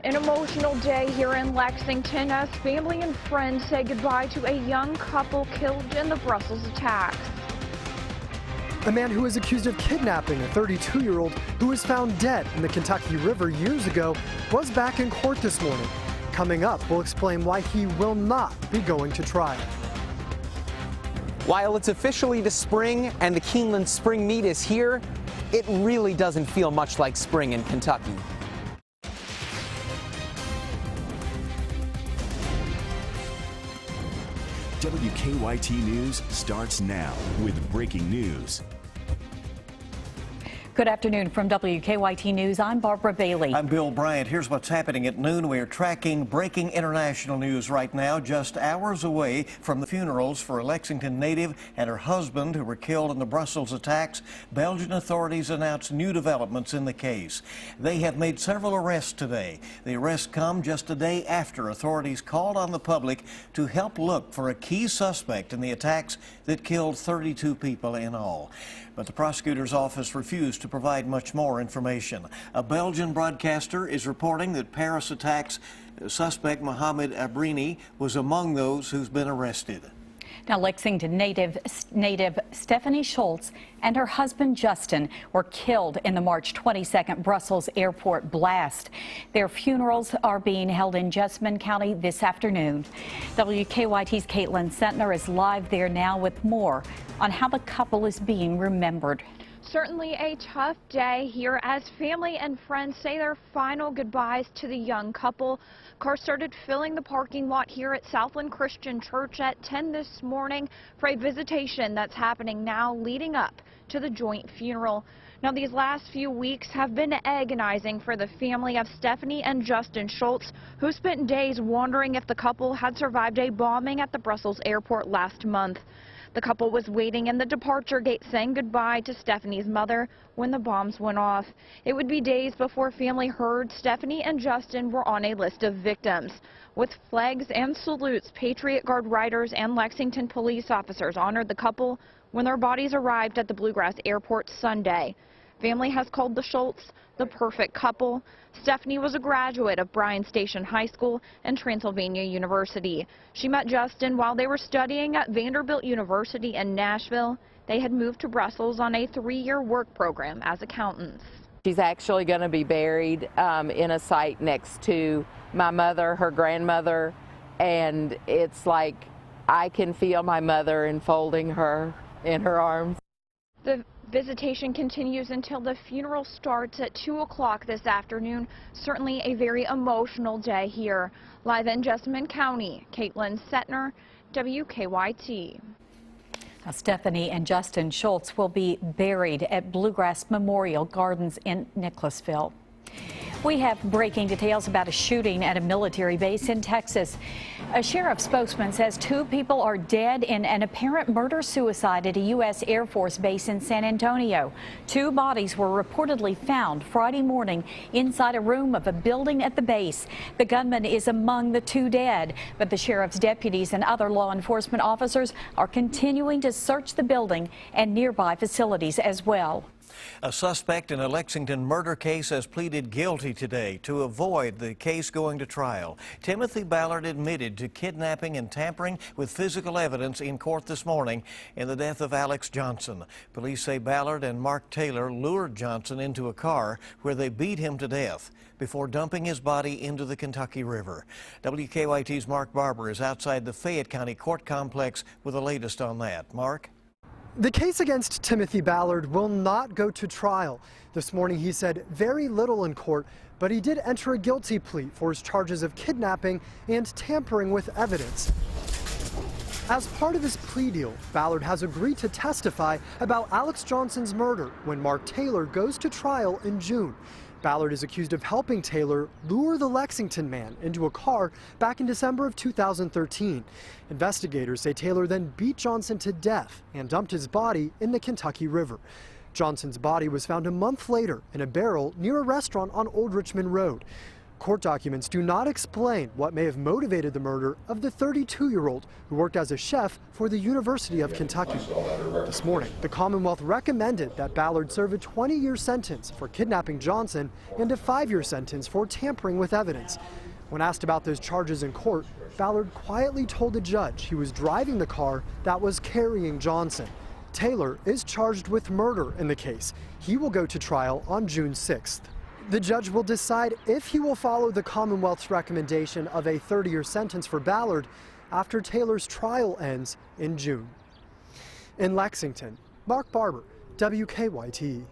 An emotional day here in Lexington as family and friends say goodbye to a young couple killed in the Brussels attacks. A man who is accused of kidnapping a 32-year-old who was found dead in the Kentucky River years ago was back in court this morning. Coming up, we'll explain why he will not be going to trial. While it's officially the spring and the Keeneland Spring Meet is here, it really doesn't feel much like spring in Kentucky. WKYT News starts now with breaking news. Good afternoon from WKYT News. I'm Barbara Bailey. I'm Bill Bryant. Here's what's happening at noon. We are tracking breaking international news right now, just hours away from the funerals for a Lexington native and her husband who were killed in the Brussels attacks. Belgian authorities announced new developments in the case. They have made several arrests today. The arrests come just a day after authorities called on the public to help look for a key suspect in the attacks that killed 32 people in all. But the prosecutor's office refused to provide much more information. A Belgian broadcaster is reporting that Paris attacks suspect Mohamed Abrini was among those who's been arrested. Now, Lexington native Stephanie Schultz and her husband Justin were killed in the March 22nd Brussels airport blast. Their funerals are being held in Jessamine County this afternoon. WKYT's Caitlin Sentner is live there now with more on how the couple is being remembered. Certainly a tough day here as family and friends say their final goodbyes to the young couple. Cars started filling the parking lot here at Southland Christian Church at 10 this morning for a visitation that's happening now leading up to the joint funeral. Now, these last few weeks have been agonizing for the family of Stephanie and Justin Schultz, who spent days wondering if the couple had survived a bombing at the Brussels airport last month. The couple was waiting in the departure gate saying goodbye to Stephanie's mother when the bombs went off. It would be days before family heard Stephanie and Justin were on a list of victims. With flags and salutes, Patriot Guard riders and Lexington police officers honored the couple when their bodies arrived at the Bluegrass Airport Sunday. Family has called the Schultz the perfect couple. Stephanie was a graduate of Bryan Station High School and Transylvania University. She met Justin while they were studying at Vanderbilt University in Nashville. They had moved to Brussels on a 3-year work program as accountants. She's actually going to be buried in a site next to my mother, her grandmother, and it's like I can feel my mother enfolding her in her arms. The visitation continues until the funeral starts at 2 o'clock this afternoon. Certainly a very emotional day here. Live in Jessamine County, Caitlin Sentner, WKYT. Now, Stephanie and Justin Schultz will be buried at Bluegrass Memorial Gardens in Nicholasville. We have breaking details about a shooting at a military base in Texas. A sheriff spokesman says 2 people are dead in an apparent murder-suicide at a U.S. Air Force base in San Antonio. 2 bodies were reportedly found Friday morning inside a room of a building at the base. The gunman is among the 2 dead, but the sheriff's deputies and other law enforcement officers are continuing to search the building and nearby facilities as well. A suspect in a Lexington murder case has pleaded guilty today to avoid the case going to trial. Timothy Ballard admitted to kidnapping and tampering with physical evidence in court this morning in the death of Alex Johnson. Police say Ballard and Mark Taylor lured Johnson into a car where they beat him to death before dumping his body into the Kentucky River. WKYT's Mark Barber is outside the Fayette County Court Complex with the latest on that. Mark? The case against Timothy Ballard will not go to trial. This morning he said very little in court, but he did enter a guilty plea for his charges of kidnapping and tampering with evidence. As part of his plea deal, Ballard has agreed to testify about Alex Johnson's murder when Mark Taylor goes to trial in June. Ballard is accused of helping Taylor lure the Lexington man into a car back in December of 2013. Investigators say Taylor then beat Johnson to death and dumped his body in the Kentucky River. Johnson's body was found a month later in a barrel near a restaurant on Old Richmond Road. Court documents do not explain what may have motivated the murder of the 32-year-old who worked as a chef for the University of Kentucky. This morning, the Commonwealth recommended that Ballard serve a 20-year sentence for kidnapping Johnson and a 5-year sentence for tampering with evidence. When asked about those charges in court, Ballard quietly told the judge he was driving the car that was carrying Johnson. Taylor is charged with murder in the case. He will go to trial on June 6th. The judge will decide if he will follow the Commonwealth's recommendation of a 30-year sentence for Ballard after Taylor's trial ends in June. In Lexington, Mark Barber, WKYT.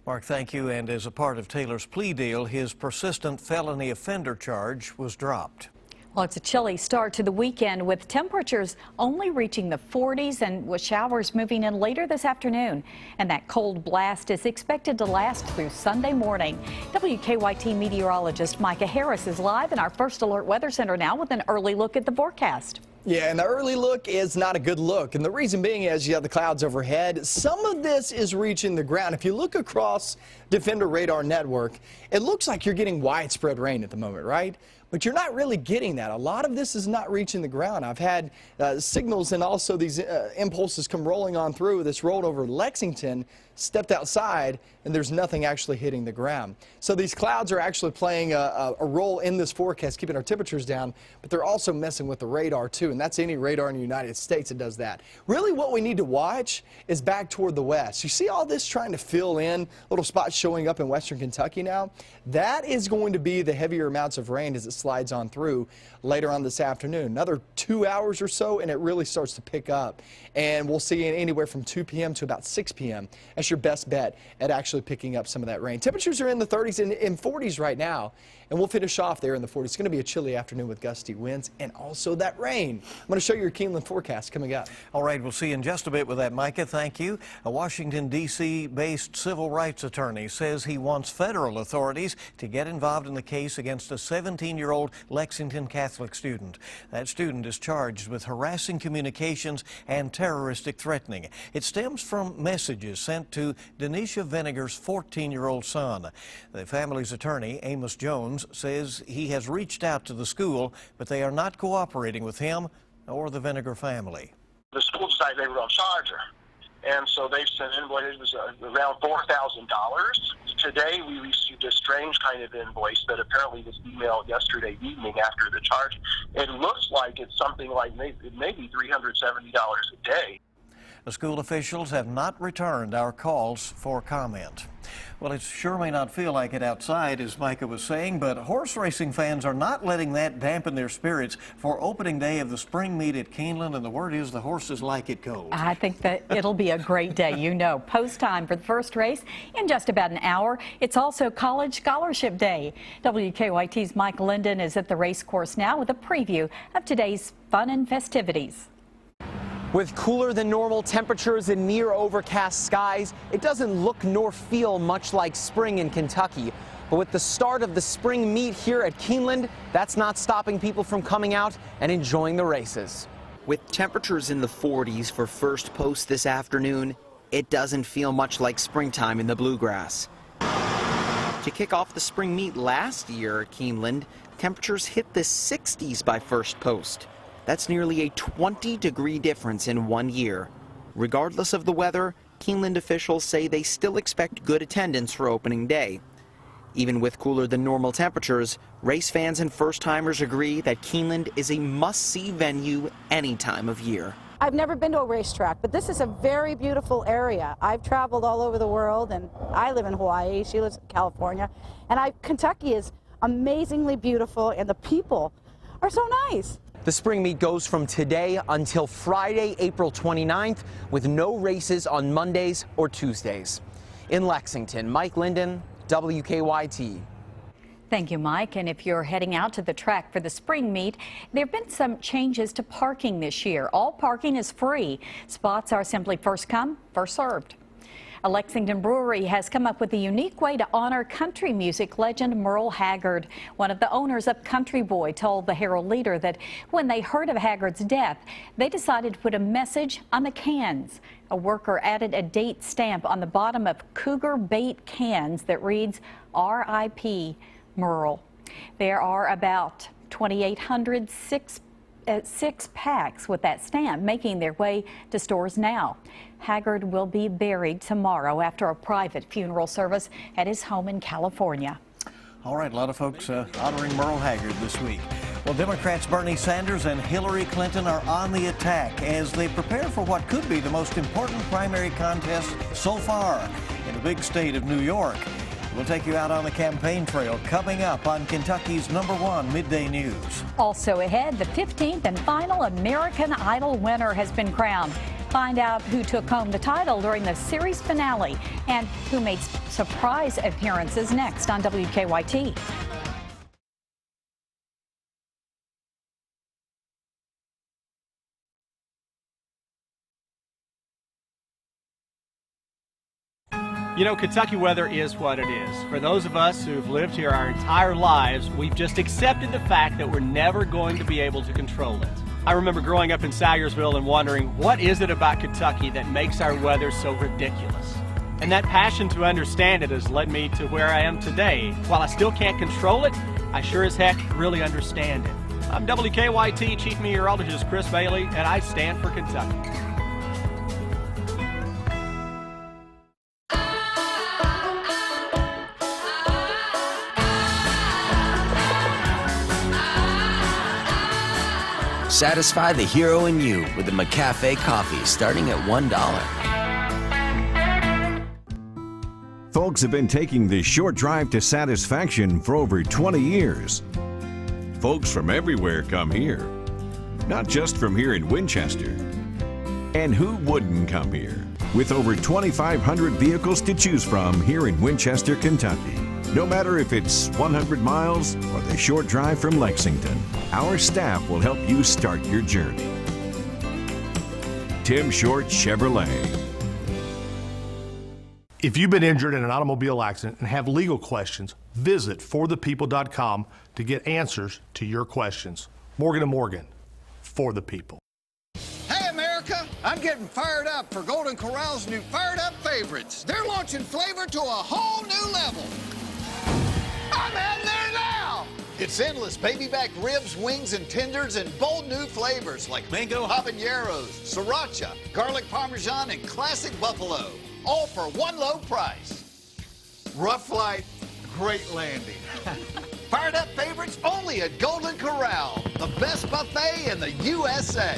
Mark, thank you. And as a part of Taylor's plea deal, his persistent felony offender charge was dropped. Well, it's a chilly start to the weekend with temperatures only reaching the 40s and with showers moving in later this afternoon. And that cold blast is expected to last through Sunday morning. WKYT meteorologist Micah Harris is live in our First Alert Weather Center now with an early look at the forecast. Yeah, and the early look is not a good look. And the reason being is you have the clouds overhead. Some of this is reaching the ground. If you look across Defender Radar Network, it looks like you're getting widespread rain at the moment, right? But you're not really getting that. A lot of this is not reaching the ground. I've had signals and also these impulses come rolling on through. This rolled over Lexington, stepped outside, and there's nothing actually hitting the ground. So these clouds are actually playing a role in this forecast, keeping our temperatures down, but they're also messing with the radar too, and that's any radar in the United States that does that. Really what we need to watch is back toward the west. You see all this trying to fill in, little spots showing up in western Kentucky now? That is going to be the heavier amounts of rain as it slides on through later on this afternoon. Another 2 hours or so, and it really starts to pick up. And we'll see anywhere from 2 p.m. to about 6 p.m. That's your best bet at actually picking up some of that rain. Temperatures are in the 30s and 40s right now, and we'll finish off there in the 40s. It's going to be a chilly afternoon with gusty winds and also that rain. I'm going to show you your Keeneland forecast coming up. All right, we'll see you in just a bit with that, Micah. Thank you. A Washington, D.C.-based civil rights attorney says he wants federal authorities to get involved in the case against a 17-year-old Lexington Catholic student. That student is charged with harassing communications and terroristic threatening. It stems from messages sent to Denisha Vinegar's 14-year-old son. The family's attorney, Amos Jones, says he has reached out to the school, but they are not cooperating with him or the Vinegar family. The school decided they were going to charge her, and so they sent invoice. It was around $4,000. Today we received a strange kind of invoice that apparently was emailed yesterday evening after the charge. It looks like it's something like maybe $370 a day. The school officials have not returned our calls for comment. Well, it sure may not feel like it outside, as Micah was saying, but horse racing fans are not letting that dampen their spirits for opening day of the spring meet at Keeneland, and the word is the horses like it cold. I think that it'll be a great day, you know. Post time for the first race in just about an hour. It's also College Scholarship Day. WKYT's Mike Linden is at the race course now with a preview of today's fun and festivities. With cooler than normal temperatures and near overcast skies, it doesn't look nor feel much like spring in Kentucky. But with the start of the spring meet here at Keeneland, that's not stopping people from coming out and enjoying the races. With temperatures in the 40s for first post this afternoon, it doesn't feel much like springtime in the bluegrass. To kick off the spring meet last year at Keeneland, temperatures hit the 60s by first post. That's nearly a 20-degree difference in 1 year. Regardless of the weather, Keeneland officials say they still expect good attendance for opening day. Even with cooler than normal temperatures, race fans and first-timers agree that Keeneland is a must-see venue any time of year. I've never been to a racetrack, but this is a very beautiful area. I've traveled all over the world, and I live in Hawaii. She lives in California. And Kentucky is amazingly beautiful, and the people are so nice. The spring meet goes from today until Friday, April 29th, with no races on Mondays or Tuesdays. In Lexington, Mike Linden, WKYT. Thank you, Mike. And if you're heading out to the track for the spring meet, there have been some changes to parking this year. All parking is free. Spots are simply first come, first served. A Lexington brewery has come up with a unique way to honor country music legend Merle Haggard. One of the owners of Country Boy told the Herald Leader that when they heard of Haggard's death, they decided to put a message on the cans. A worker added a date stamp on the bottom of Cougar Bait cans that reads, R.I.P. Merle. There are about 2,800 six packs with that stamp making their way to stores now. Haggard will be buried tomorrow after a private funeral service at his home in California. All right, a lot of folks honoring Merle Haggard this week. Well, Democrats Bernie Sanders and Hillary Clinton are on the attack as they prepare for what could be the most important primary contest so far in the big state of New York. We'll take you out on the campaign trail coming up on Kentucky's #1 Midday News. Also ahead, the 15th and final American Idol winner has been crowned. Find out who took home the title during the series finale and who made surprise appearances next on WKYT. You know, Kentucky weather is what it is. For those of us who've lived here our entire lives, we've just accepted the fact that we're never going to be able to control it. I remember growing up in Sayersville and wondering, what is it about Kentucky that makes our weather so ridiculous? And that passion to understand it has led me to where I am today. While I still can't control it, I sure as heck really understand it. I'm WKYT Chief Meteorologist Chris Bailey, and I stand for Kentucky. Satisfy the hero in you with the McCafe coffee starting at $1. Folks have been taking the short drive to satisfaction for over 20 years. Folks from everywhere come here, not just from here in Winchester. And who wouldn't come here? With over 2,500 vehicles to choose from here in Winchester, Kentucky. No matter if it's 100 miles or the short drive from Lexington, our staff will help you start your journey. Tim Short Chevrolet. If you've been injured in an automobile accident and have legal questions, visit forthepeople.com to get answers to your questions. Morgan & Morgan, for the people. Hey, America! I'm getting fired up for Golden Corral's new Fired Up Favorites. They're launching flavor to a whole new level. I'm heading there now! It's endless baby back ribs, wings, and tenders in bold new flavors like mango habaneros, sriracha, garlic parmesan, and classic buffalo. All for one low price. Rough flight, great landing. Fired Up Favorites only at Golden Corral, the best buffet in the USA.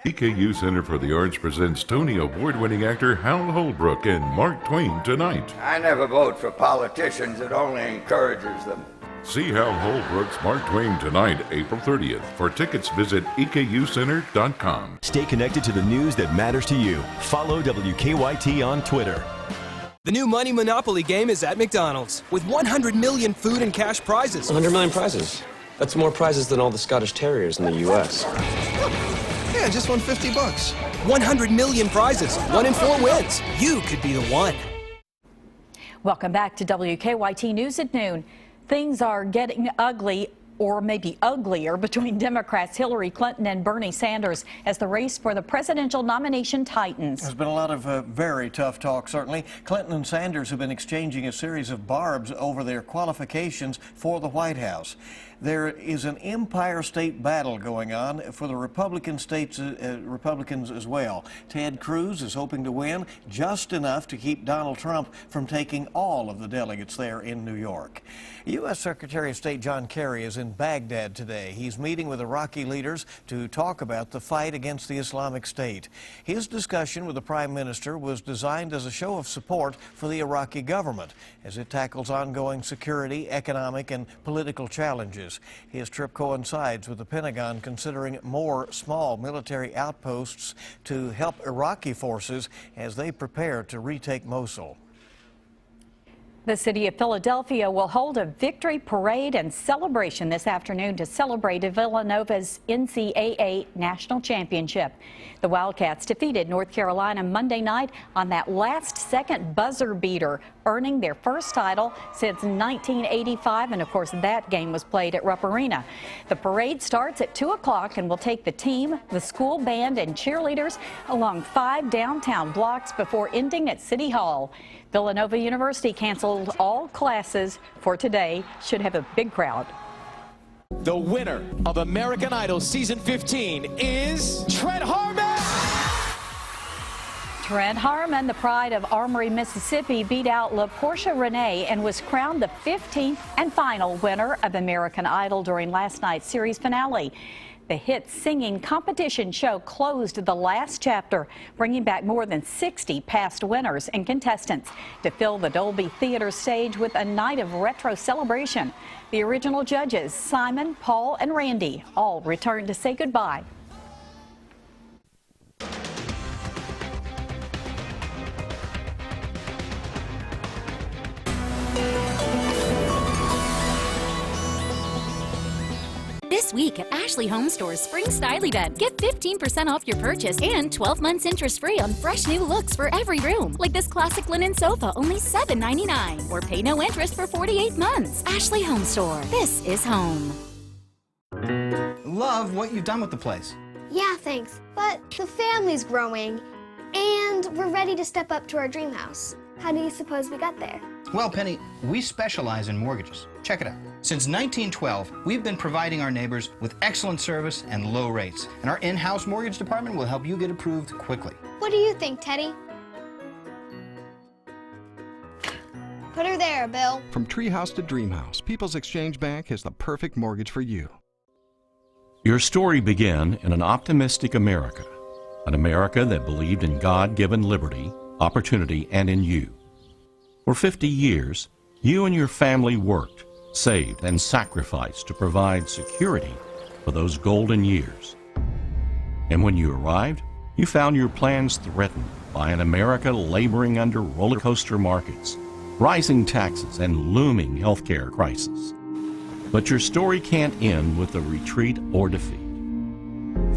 EKU Center for the Arts presents Tony Award-winning actor Hal Holbrook and Mark Twain tonight. I never vote for politicians. It only encourages them. See Hal Holbrook's Mark Twain tonight, April 30th. For tickets, visit EKUcenter.com. Stay connected to the news that matters to you. Follow WKYT on Twitter. The new Money Monopoly game is at McDonald's with 100 million food and cash prizes. 100 million prizes? That's more prizes than all the Scottish Terriers in the U.S. Yeah, just won $50. 100 million prizes, 1 in 4 wins. You could be the one. Welcome back to WKYT News at noon. Things are getting ugly, or maybe uglier, between Democrats Hillary Clinton and Bernie Sanders as the race for the presidential nomination tightens. There's been a lot of very tough talk, certainly. Clinton and Sanders have been exchanging a series of barbs over their qualifications for the White House. There is an Empire State battle going on for the Republicans as well. Ted Cruz is hoping to win just enough to keep Donald Trump from taking all of the delegates there in New York. U.S. Secretary of State John Kerry is in Baghdad today. He's meeting with Iraqi leaders to talk about the fight against the Islamic State. His discussion with the Prime Minister was designed as a show of support for the Iraqi government as it tackles ongoing security, economic, and political challenges. His trip coincides with the Pentagon considering more small military outposts to help Iraqi forces as they prepare to retake Mosul. The city of Philadelphia will hold a victory parade and celebration this afternoon to celebrate Villanova's NCAA national championship. The Wildcats defeated North Carolina Monday night on that last-second buzzer beater earning their first title since 1985, and of course that game was played at Rupp Arena. The parade starts at 2 o'clock and will take the team, the school band, and cheerleaders along 5 downtown blocks before ending at City Hall. Villanova University canceled all classes for today. Should have a big crowd. The winner of American Idol Season 15 is Trent Harmon! Trent Harmon, the pride of Armory, Mississippi, beat out LaPortia Renee and was crowned the 15th and final winner of American Idol during last night's series finale. The hit singing competition show closed the last chapter, bringing back more than 60 past winners and contestants to fill the Dolby Theater stage with a night of retro celebration. The original judges, Simon, Paul, and Randy, all returned to say goodbye. This week at Ashley HomeStore's Spring Style Event, get 15% off your purchase and 12 months interest-free on fresh new looks for every room. Like this classic linen sofa, only $7.99. Or pay no interest for 48 months. Ashley HomeStore. This is home. Love what you've done with the place. Yeah, thanks. But the family's growing, and we're ready to step up to our dream house. How do you suppose we got there? Well, Penny, we specialize in mortgages. Check it out. Since 1912, we've been providing our neighbors with excellent service and low rates. And our in-house mortgage department will help you get approved quickly. What do you think, Teddy? Put her there, Bill. From treehouse to dreamhouse, People's Exchange Bank has the perfect mortgage for you. Your story began in an optimistic America, an America that believed in God-given liberty, opportunity, and in you. For 50 years, you and your family worked, saved, and sacrificed to provide security for those golden years. And when you arrived, you found your plans threatened by an America laboring under roller coaster markets, rising taxes, and looming healthcare crisis. But your story can't end with a retreat or defeat.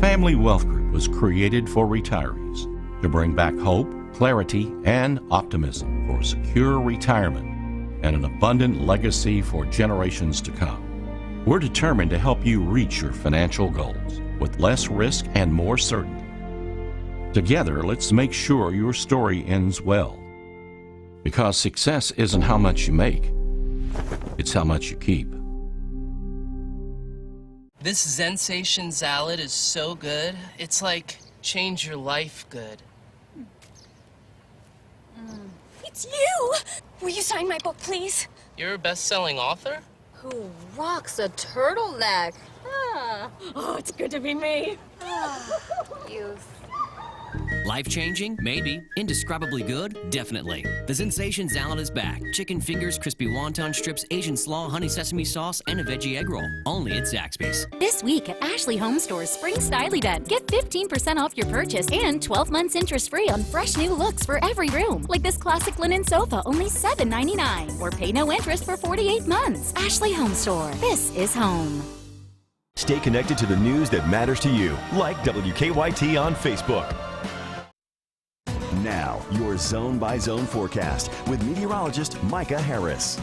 Family Wealth Group was created for retirees to bring back hope, clarity, and optimism for secure retirement and an abundant legacy for generations to come. We're determined to help you reach your financial goals with less risk and more certainty. Together, let's make sure your story ends well. Because success isn't how much you make, it's how much you keep. This Sensation salad is so good. It's like change your life good. It's you! Will you sign my book, please? You're a best-selling author? Who rocks a turtleneck? Oh, it's good to be me. Youth. Life-changing? Maybe. Indescribably good? Definitely. The Sensation salad is back. Chicken fingers, crispy wonton strips, Asian slaw, honey sesame sauce, and a veggie egg roll. Only at Zaxby's. This week at Ashley HomeStore's Spring Style Event, get 15% off your purchase and 12 months interest-free on fresh new looks for every room. Like this classic linen sofa, only $7.99. Or pay no interest for 48 months. Ashley HomeStore. This is home. Stay connected to the news that matters to you, like WKYT on Facebook. Now, your zone-by-zone forecast with meteorologist Micah Harris.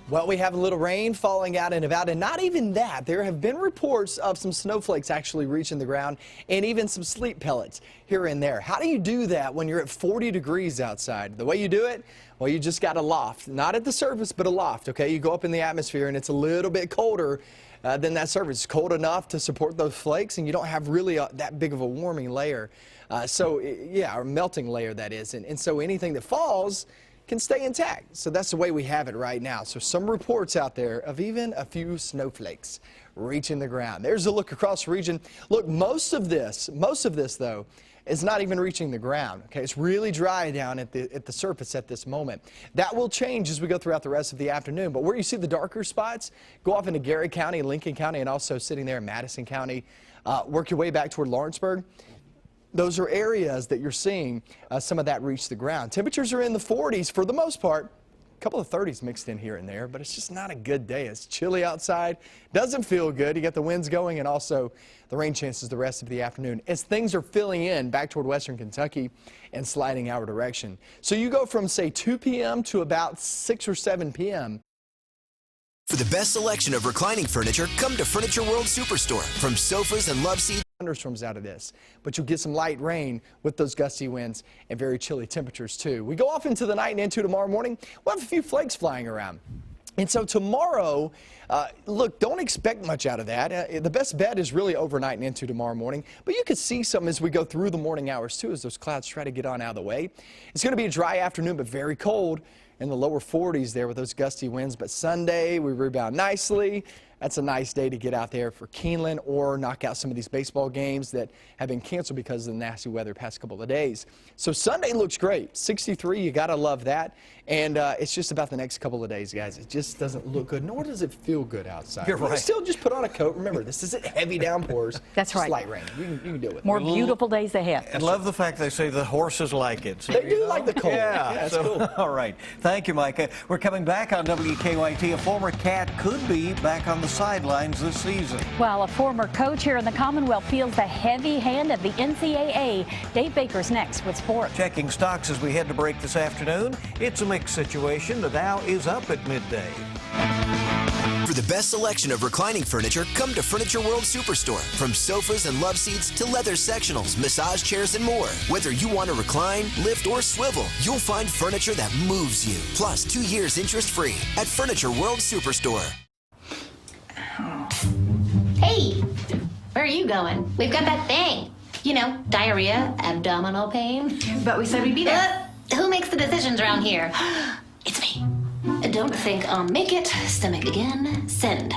Well, we have a little rain falling out in Nevada, and not even that. There have been reports of some snowflakes actually reaching the ground and even some sleet pellets here and there. How do you do that when you're at 40 degrees outside? The way you do it, well, you just got a loft. Not at the surface, but a loft, okay? You go up in the atmosphere, and it's a little bit colder than that surface. It's cold enough to support those flakes, and you don't have really that big of a warming layer. Or melting layer, that is. And so anything that falls can stay intact. So that's the way we have it right now. So some reports out there of even a few snowflakes reaching the ground. There's a look across the region. Look, most of this though, is not even reaching the ground. Okay, it's really dry down at the surface at this moment. That will change as we go throughout the rest of the afternoon. But where you see the darker spots, go off into Garrett County, Lincoln County, and also sitting there in Madison County. Work your way back toward Lawrenceburg. Those are areas that you're seeing some of that reach the ground. Temperatures are in the 40s for the most part. A couple of 30s mixed in here and there, but it's just not a good day. It's chilly outside. Doesn't feel good. You got the winds going and also the rain chances the rest of the afternoon as things are filling in back toward western Kentucky and sliding our direction. So you go from, say, 2 p.m. to about 6 or 7 p.m. For the best selection of reclining furniture, come to Furniture World Superstore. From sofas and love seats. Thunderstorms out of this, but you'll get some light rain with those gusty winds and very chilly temperatures too. We go off into the night and into tomorrow morning. We'll have a few flakes flying around. And so tomorrow, look, don't expect much out of that. The best bet is really overnight and into tomorrow morning, but you could see some as we go through the morning hours too as those clouds try to get on out of the way. It's going to be a dry afternoon, but very cold in the lower 40s there with those gusty winds. But Sunday, we rebound nicely. That's a nice day to get out there for Keeneland or knock out some of these baseball games that have been canceled because of the nasty weather the past couple of days. So Sunday looks great. 63, you got to love that. And it's just about the next couple of days, guys. It just doesn't look good, nor does it feel good outside. You're right. Still just put on a coat. Remember, this isn't heavy downpours. That's right. It's light rain. You can deal with it. More beautiful days ahead. And love the fact they say the horses like it. So they do like the cold. Yeah, that's so, cool. All right. Thank you, Micah. We're coming back on WKYT. A former Cat could be back on the sidelines this season. While a former coach here in the Commonwealth feels the heavy hand of the NCAA. Dave Baker's next with sports. Checking stocks as we head to break this afternoon. It's a mixed situation. The Dow is up at midday. For the best selection of reclining furniture, come to Furniture World Superstore. From sofas and love seats to leather sectionals, massage chairs, and more. Whether you want to recline, lift, or swivel, you'll find furniture that moves you. Plus 2 years interest-free at Furniture World Superstore. Hey, where are you going? We've got that thing. You know, diarrhea, abdominal pain. But we said we'd be there. Who makes the decisions around here? It's me. Don't think I'll make it. Stomach again. Send.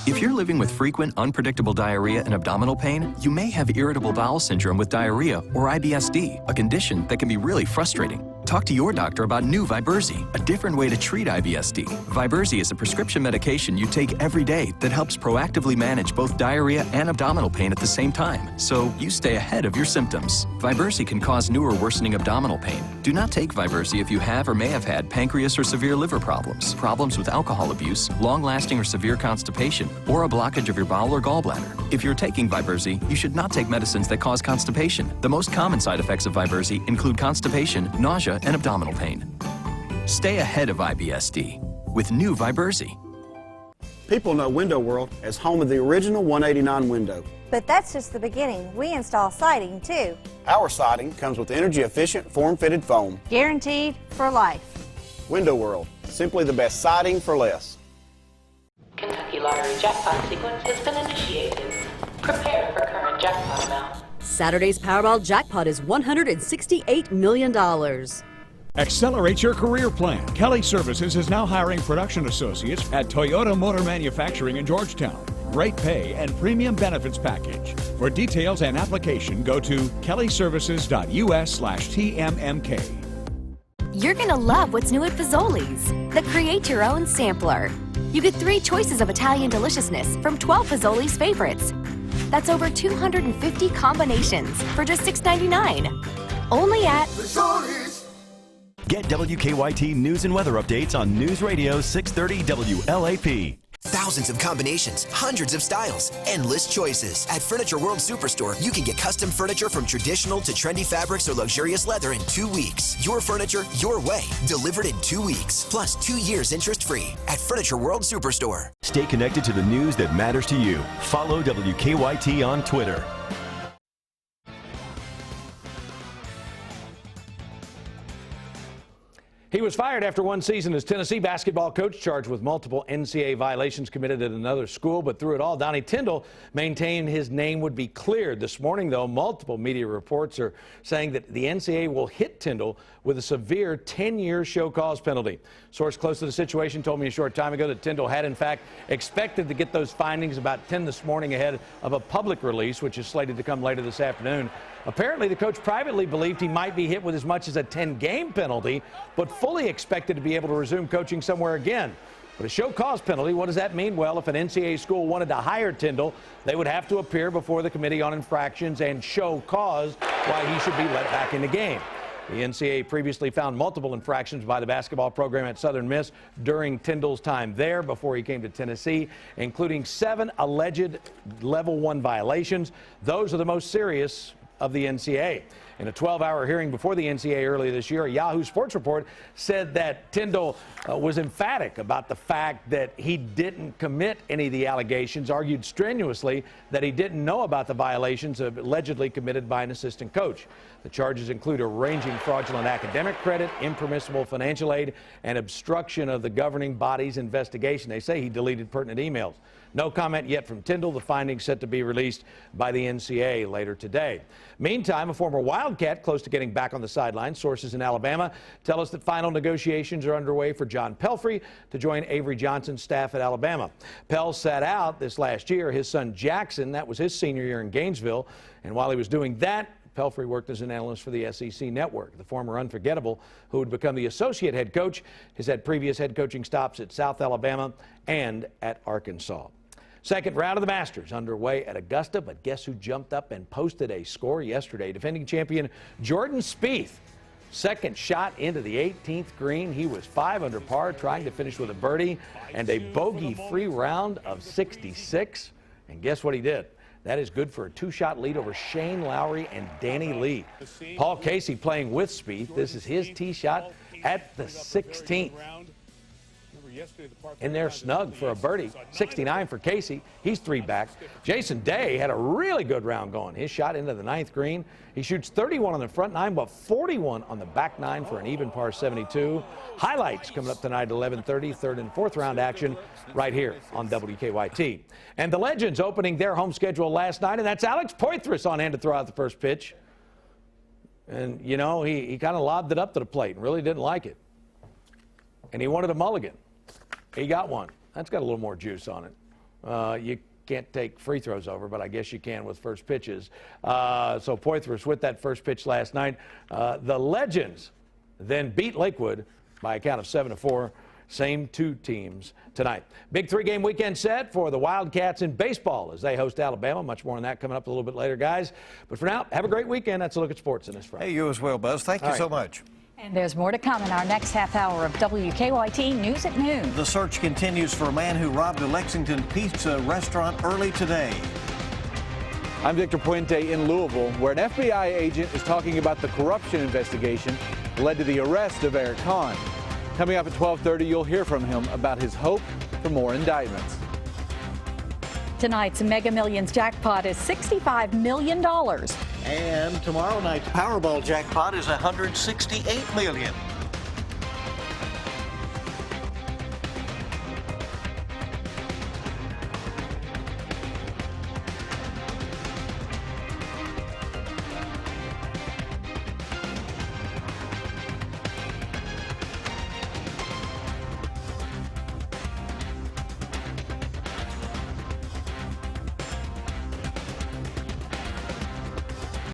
If you're living with frequent, unpredictable diarrhea and abdominal pain, you may have irritable bowel syndrome with diarrhea or IBS-D, a condition that can be really frustrating. Talk to your doctor about new Viberzi, a different way to treat IBS-D. Viberzi is a prescription medication you take every day that helps proactively manage both diarrhea and abdominal pain at the same time, so you stay ahead of your symptoms. Viberzi can cause new or worsening abdominal pain. Do not take Viberzi if you have or may have had pancreas or severe liver problems, problems with alcohol abuse, long-lasting or severe constipation, or a blockage of your bowel or gallbladder. If you're taking Viberzi, you should not take medicines that cause constipation. The most common side effects of Viberzi include constipation, nausea, and abdominal pain. Stay ahead of IBS-D with new Viberzi. People know Window World as home of the original 189 window. But that's just the beginning. We install siding too. Our siding comes with energy-efficient, form-fitted foam. Guaranteed for life. Window World, simply the best siding for less. Kentucky Lottery jackpot sequence has been initiated. Prepare for current jackpot amount. Saturday's Powerball jackpot is $168 million. Accelerate your career plan. Kelly Services is now hiring production associates at Toyota Motor Manufacturing in Georgetown. Great pay and premium benefits package. For details and application, go to kellyservices.us/TMMK. You're gonna love what's new at Fazoli's, the Create Your Own Sampler. You get 3 choices of Italian deliciousness from 12 Fazoli's favorites. That's over 250 combinations for just $6.99. Only at Fazoli's. Get WKYT news and weather updates on News Radio 630 WLAP. Thousands of combinations, hundreds of styles, endless choices. At Furniture World Superstore, you can get custom furniture from traditional to trendy fabrics or luxurious leather in 2 weeks. Your furniture, your way. Delivered in 2 weeks. Plus 2 years interest-free. At Furniture World Superstore. Stay connected to the news that matters to you. Follow WKYT on Twitter. He was fired after 1 season as Tennessee basketball coach, charged with multiple NCAA violations committed at another school. But through it all, Donnie Tyndall maintained his name would be cleared. This morning, though, multiple media reports are saying that the NCAA will hit Tyndall with a severe 10-year show cause penalty. Source close to the situation told me a short time ago that Tyndall had, in fact, expected to get those findings about 10 this morning ahead of a public release, which is slated to come later this afternoon. Apparently, the coach privately believed he might be hit with as much as a 10-game penalty, but fully expected to be able to resume coaching somewhere again. But a show cause penalty, what does that mean? Well, if an NCAA school wanted to hire Tyndall, they would have to appear before the Committee on Infractions and show cause why he should be let back in the game. The NCAA previously found multiple infractions by the basketball program at Southern Miss during Tyndall's time there before he came to Tennessee, including 7 alleged Level 1 violations. Those are the most serious of the NCAA. In a 12-hour hearing before the NCAA earlier this year, a Yahoo Sports report said that Tyndall was emphatic about the fact that he didn't commit any of the allegations, argued strenuously that he didn't know about the violations allegedly committed by an assistant coach. The charges include arranging fraudulent academic credit, impermissible financial aid, and obstruction of the governing body's investigation. They say he deleted pertinent emails. No comment yet from Tyndall. The findings set to be released by the NCAA later today. Meantime, a former Wildcat close to getting back on the sidelines. Sources in Alabama tell us that final negotiations are underway for John Pelfrey to join Avery Johnson's staff at Alabama. Pell sat out this last year. His son Jackson, that was his senior year in Gainesville, and while he was doing that, Pelfrey worked as an analyst for the SEC Network. The former Unforgettable, who would become the associate head coach, has had previous head coaching stops at South Alabama and at Arkansas. Second round of the Masters underway at Augusta, but guess who jumped up and posted a score yesterday? Defending champion Jordan Spieth. Second shot into the 18th green. He was 5 under par, trying to finish with a birdie and a bogey-free round of 66. And guess what he did? That is good for a 2-shot lead over Shane Lowry and Danny Lee. Paul Casey playing with Spieth. This is his tee shot at the 16th. In there snug for a birdie. 69 for Casey. He's 3 back. Jason Day had a really good round going. His shot into the 9th green. He shoots 31 on the front 9, but 41 on the back 9 for an even par 72. Highlights coming up tonight at 11:30, 3rd and 4th round action right here on WKYT. And the Legends opening their home schedule last night, and that's Alex Poitras on hand to throw out the first pitch. And, you know, he kind of lobbed it up to the plate and really didn't like it. And he wanted a mulligan. He got one. That's got a little more juice on it. You can't take free throws over, but I guess you can with first pitches. So Poitras with that first pitch last night. The Legends then beat Lakewood by a count of 7-4. Same 2 teams tonight. Big 3-game weekend set for the Wildcats in baseball as they host Alabama. Much more on that coming up a little bit later, guys. But for now, have a great weekend. That's a look at sports in this Friday. Hey, you as well, Buzz. Thank you so much. And there's more to come in our next half hour of WKYT News at Noon. The search continues for a man who robbed a Lexington pizza restaurant early today. I'm Victor Puente in Louisville, where an FBI agent is talking about the corruption investigation that led to the arrest of Eric Kahn. Coming up at 12:30, you'll hear from him about his hope for more indictments. Tonight's Mega Millions jackpot is $65 million. And tomorrow night's Powerball jackpot is $168 million.